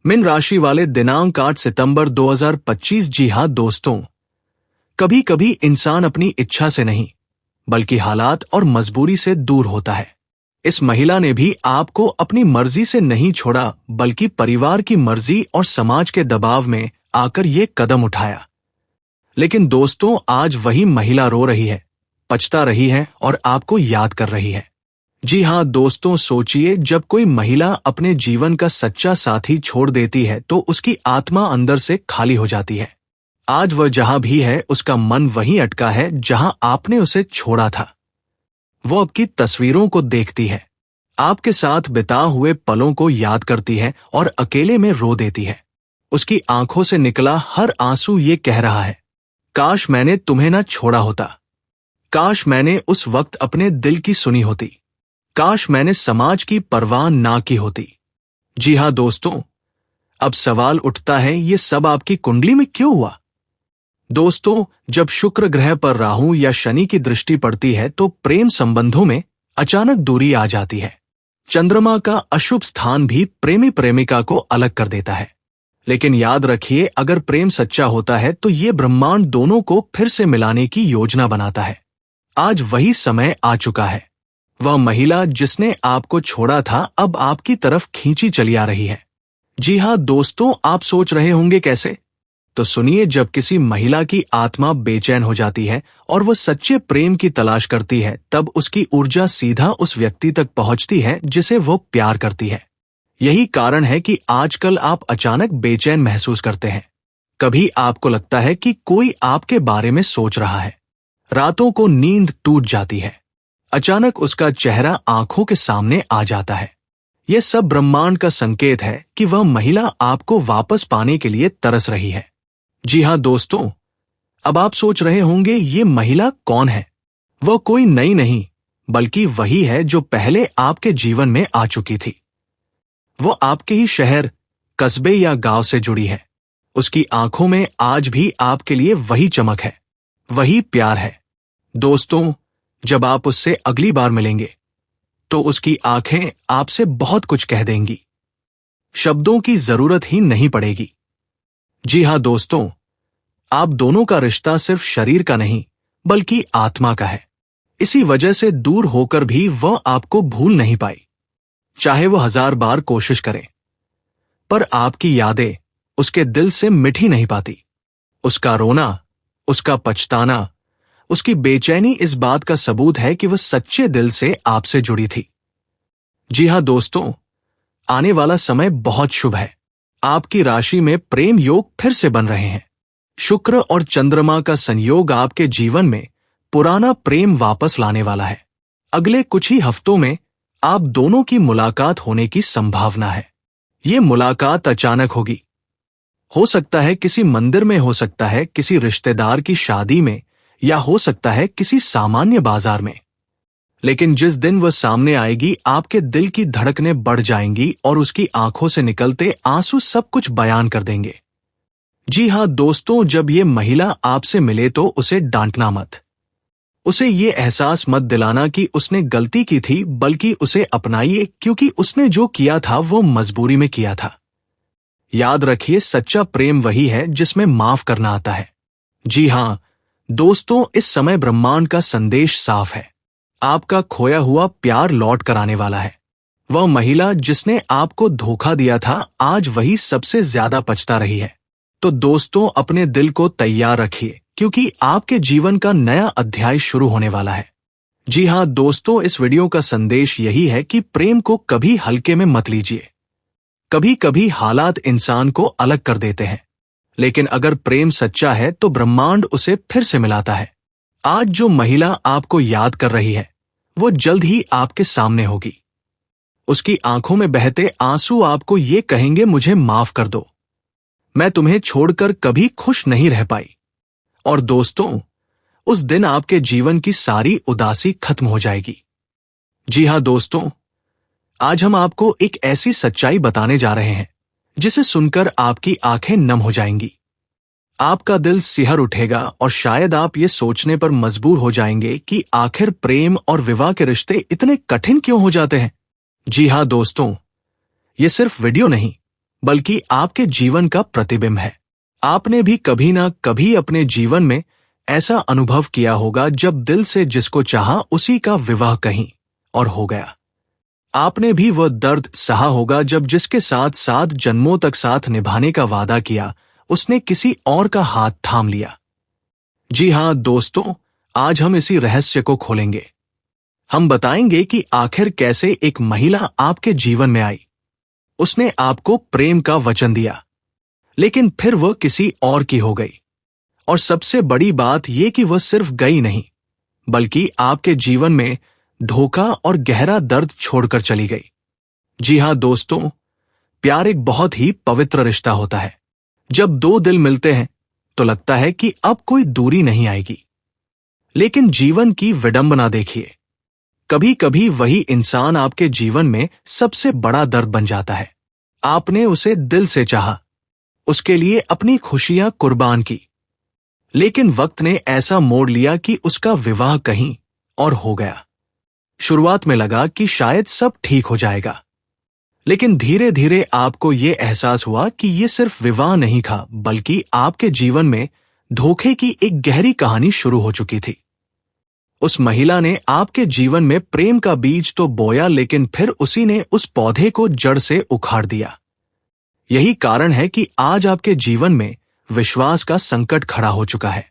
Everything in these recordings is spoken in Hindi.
मीन राशि वाले दिनांक 8 सितंबर 2025। जी हाँ दोस्तों, कभी कभी इंसान अपनी इच्छा से नहीं बल्कि हालात और मजबूरी से दूर होता है। इस महिला ने भी आपको अपनी मर्जी से नहीं छोड़ा बल्कि परिवार की मर्जी और समाज के दबाव में आकर ये कदम उठाया। लेकिन दोस्तों, आज वही महिला रो रही है, पछता रही है और आपको याद कर रही है। जी हाँ दोस्तों, सोचिए, जब कोई महिला अपने जीवन का सच्चा साथी छोड़ देती है तो उसकी आत्मा अंदर से खाली हो जाती है। आज वह जहां भी है उसका मन वहीं अटका है जहां आपने उसे छोड़ा था। वो आपकी तस्वीरों को देखती है, आपके साथ बिता हुए पलों को याद करती है और अकेले में रो देती है। उसकी आंखों से निकला हर आंसू ये कह रहा है, काश मैंने तुम्हें ना छोड़ा होता, काश मैंने उस वक्त अपने दिल की सुनी होती, काश मैंने समाज की परवाह ना की होती। जी हाँ दोस्तों, अब सवाल उठता है, ये सब आपकी कुंडली में क्यों हुआ? दोस्तों, जब शुक्र ग्रह पर राहु या शनि की दृष्टि पड़ती है तो प्रेम संबंधों में अचानक दूरी आ जाती है। चंद्रमा का अशुभ स्थान भी प्रेमी प्रेमिका को अलग कर देता है। लेकिन याद रखिए, अगर प्रेम सच्चा होता है तो ये ब्रह्मांड दोनों को फिर से मिलाने की योजना बनाता है। आज वही समय आ चुका है। वह महिला जिसने आपको छोड़ा था अब आपकी तरफ खींची चली आ रही है। जी हाँ दोस्तों, आप सोच रहे होंगे कैसे? तो सुनिए, जब किसी महिला की आत्मा बेचैन हो जाती है और वह सच्चे प्रेम की तलाश करती है, तब उसकी ऊर्जा सीधा उस व्यक्ति तक पहुंचती है जिसे वो प्यार करती है। यही कारण है कि आजकल आप अचानक बेचैन महसूस करते हैं। कभी आपको लगता है कि कोई आपके बारे में सोच रहा है, रातों को नींद टूट जाती है, अचानक उसका चेहरा आंखों के सामने आ जाता है। यह सब ब्रह्मांड का संकेत है कि वह महिला आपको वापस पाने के लिए तरस रही है। जी हाँ दोस्तों, अब आप सोच रहे होंगे, ये महिला कौन है? वह कोई नई नहीं बल्कि वही है जो पहले आपके जीवन में आ चुकी थी। वो आपके ही शहर, कस्बे या गांव से जुड़ी है। उसकी आंखों में आज भी आपके लिए वही चमक है, वही प्यार है। दोस्तों, जब आप उससे अगली बार मिलेंगे तो उसकी आंखें आपसे बहुत कुछ कह देंगी, शब्दों की जरूरत ही नहीं पड़ेगी। जी हाँ दोस्तों, आप दोनों का रिश्ता सिर्फ शरीर का नहीं बल्कि आत्मा का है। इसी वजह से दूर होकर भी वह आपको भूल नहीं पाई, चाहे वह 1000 बार कोशिश करे। पर आपकी यादें उसके दिल से मिट ही नहीं पाती। उसका रोना, उसका पछताना, उसकी बेचैनी इस बात का सबूत है कि वह सच्चे दिल से आपसे जुड़ी थी। जी हाँ दोस्तों, आने वाला समय बहुत शुभ है। आपकी राशि में प्रेम योग फिर से बन रहे हैं। शुक्र और चंद्रमा का संयोग आपके जीवन में पुराना प्रेम वापस लाने वाला है। अगले कुछ ही हफ्तों में आप दोनों की मुलाकात होने की संभावना है। ये मुलाकात अचानक होगी, हो सकता है किसी मंदिर में, हो सकता है किसी रिश्तेदार की शादी में, या हो सकता है किसी सामान्य बाजार में। लेकिन जिस दिन वह सामने आएगी, आपके दिल की धड़कनें बढ़ जाएंगी और उसकी आंखों से निकलते आंसू सब कुछ बयान कर देंगे। जी हाँ दोस्तों, जब ये महिला आपसे मिले तो उसे डांटना मत। उसे ये एहसास मत दिलाना कि उसने गलती की थी, बल्कि उसे अपनाइए, क्योंकि उसने जो किया था वो मजबूरी में किया था। याद रखिए, सच्चा प्रेम वही है जिसमें माफ करना आता है। जी हाँ दोस्तों, इस समय ब्रह्मांड का संदेश साफ है। आपका खोया हुआ प्यार लौट कर आने वाला है। वह महिला जिसने आपको धोखा दिया था, आज वही सबसे ज्यादा पछता रही है। तो दोस्तों, अपने दिल को तैयार रखिए, क्योंकि आपके जीवन का नया अध्याय शुरू होने वाला है। जी हाँ दोस्तों, इस वीडियो का संदेश यही है कि प्रेम को कभी हल्के में मत लीजिए। कभी कभी हालात इंसान को अलग कर देते हैं, लेकिन अगर प्रेम सच्चा है तो ब्रह्मांड उसे फिर से मिलाता है। आज जो महिला आपको याद कर रही है, वो जल्द ही आपके सामने होगी। उसकी आंखों में बहते आंसू आपको ये कहेंगे, मुझे माफ कर दो, मैं तुम्हें छोड़कर कभी खुश नहीं रह पाई। और दोस्तों, उस दिन आपके जीवन की सारी उदासी खत्म हो जाएगी। जी हाँ दोस्तों, आज हम आपको एक ऐसी सच्चाई बताने जा रहे हैं जिसे सुनकर आपकी आंखें नम हो जाएंगी, आपका दिल सिहर उठेगा और शायद आप ये सोचने पर मजबूर हो जाएंगे कि आखिर प्रेम और विवाह के रिश्ते इतने कठिन क्यों हो जाते हैं। जी हाँ दोस्तों, ये सिर्फ वीडियो नहीं बल्कि आपके जीवन का प्रतिबिंब है। आपने भी कभी ना कभी अपने जीवन में ऐसा अनुभव किया होगा जब दिल से जिसको चाहा उसी का विवाह कहीं और हो गया। आपने भी वह दर्द सहा होगा जब जिसके साथ 7 जन्मों तक साथ निभाने का वादा किया उसने किसी और का हाथ थाम लिया। जी हां दोस्तों, आज हम इसी रहस्य को खोलेंगे। हम बताएंगे कि आखिर कैसे एक महिला आपके जीवन में आई। उसने आपको प्रेम का वचन दिया, लेकिन फिर वह किसी और की हो गई। और सबसे बड़ी बात यह कि वह सिर्फ गई नहीं, बल्कि आपके जीवन में धोखा और गहरा दर्द छोड़कर चली गई। जी हां दोस्तों, प्यार एक बहुत ही पवित्र रिश्ता होता है। जब 2 दिल मिलते हैं तो लगता है कि अब कोई दूरी नहीं आएगी। लेकिन जीवन की विडंबना देखिए, कभी कभी वही इंसान आपके जीवन में सबसे बड़ा दर्द बन जाता है। आपने उसे दिल से चाहा, उसके लिए अपनी खुशियां कुर्बान की, लेकिन वक्त ने ऐसा मोड़ लिया कि उसका विवाह कहीं और हो गया। शुरुआत में लगा कि शायद सब ठीक हो जाएगा, लेकिन धीरे धीरे आपको यह एहसास हुआ कि यह सिर्फ विवाह नहीं था, बल्कि आपके जीवन में धोखे की एक गहरी कहानी शुरू हो चुकी थी। उस महिला ने आपके जीवन में प्रेम का बीज तो बोया, लेकिन फिर उसी ने उस पौधे को जड़ से उखाड़ दिया। यही कारण है कि आज आपके जीवन में विश्वास का संकट खड़ा हो चुका है।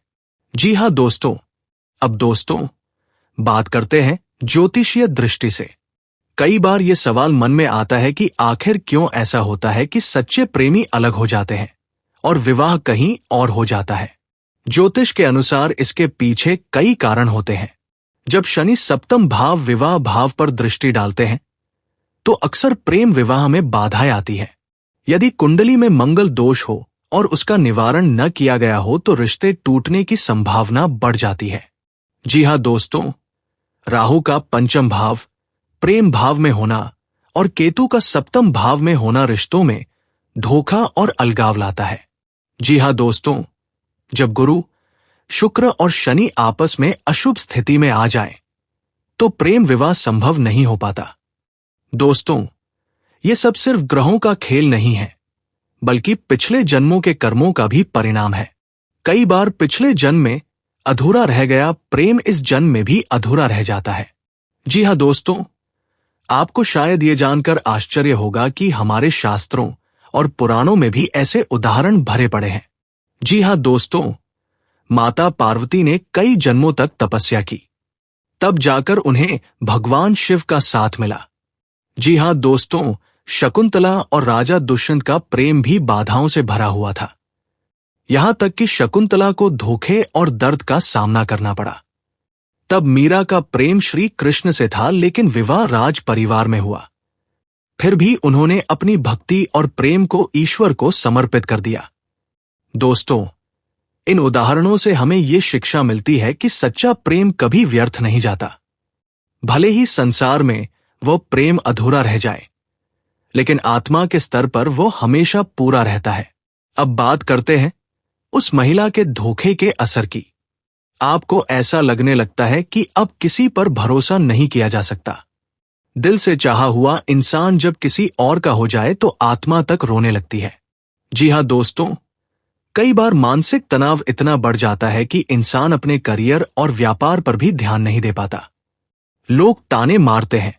जी हां दोस्तों, अब दोस्तों बात करते हैं ज्योतिषीय दृष्टि से। कई बार यह सवाल मन में आता है कि आखिर क्यों ऐसा होता है कि सच्चे प्रेमी अलग हो जाते हैं और विवाह कहीं और हो जाता है। ज्योतिष के अनुसार इसके पीछे कई कारण होते हैं। जब शनि सप्तम भाव विवाह भाव पर दृष्टि डालते हैं तो अक्सर प्रेम विवाह में बाधाएं आती है। यदि कुंडली में मंगल दोष हो और उसका निवारण न किया गया हो तो रिश्ते टूटने की संभावना बढ़ जाती है। जी हां दोस्तों, राहु का पंचम भाव प्रेम भाव में होना और केतु का सप्तम भाव में होना रिश्तों में धोखा और अलगाव लाता है। जी हां दोस्तों, जब गुरु, शुक्र और शनि आपस में अशुभ स्थिति में आ जाएं, तो प्रेम विवाह संभव नहीं हो पाता। दोस्तों, यह सब सिर्फ ग्रहों का खेल नहीं है, बल्कि पिछले जन्मों के कर्मों का भी परिणाम है। कई बार पिछले जन्म में अधूरा रह गया प्रेम इस जन्म में भी अधूरा रह जाता है। जी हां दोस्तों, आपको शायद ये जानकर आश्चर्य होगा कि हमारे शास्त्रों और पुराणों में भी ऐसे उदाहरण भरे पड़े हैं। जी हां दोस्तों, माता पार्वती ने कई जन्मों तक तपस्या की, तब जाकर उन्हें भगवान शिव का साथ मिला। जी हां दोस्तों, शकुंतला और राजा दुष्यंत का प्रेम भी बाधाओं से भरा हुआ था। यहां तक कि शकुंतला को धोखे और दर्द का सामना करना पड़ा। तब मीरा का प्रेम श्री कृष्ण से था, लेकिन विवाह राज परिवार में हुआ। फिर भी उन्होंने अपनी भक्ति और प्रेम को ईश्वर को समर्पित कर दिया। दोस्तों, इन उदाहरणों से हमें यह शिक्षा मिलती है कि सच्चा प्रेम कभी व्यर्थ नहीं जाता। भले ही संसार में वो प्रेम अधूरा रह जाए, लेकिन आत्मा के स्तर पर वो हमेशा पूरा रहता है। अब बात करते हैं उस महिला के धोखे के असर की। आपको ऐसा लगने लगता है कि अब किसी पर भरोसा नहीं किया जा सकता। दिल से चाहा हुआ इंसान जब किसी और का हो जाए तो आत्मा तक रोने लगती है। जी हां दोस्तों, कई बार मानसिक तनाव इतना बढ़ जाता है कि इंसान अपने करियर और व्यापार पर भी ध्यान नहीं दे पाता। लोग ताने मारते हैं,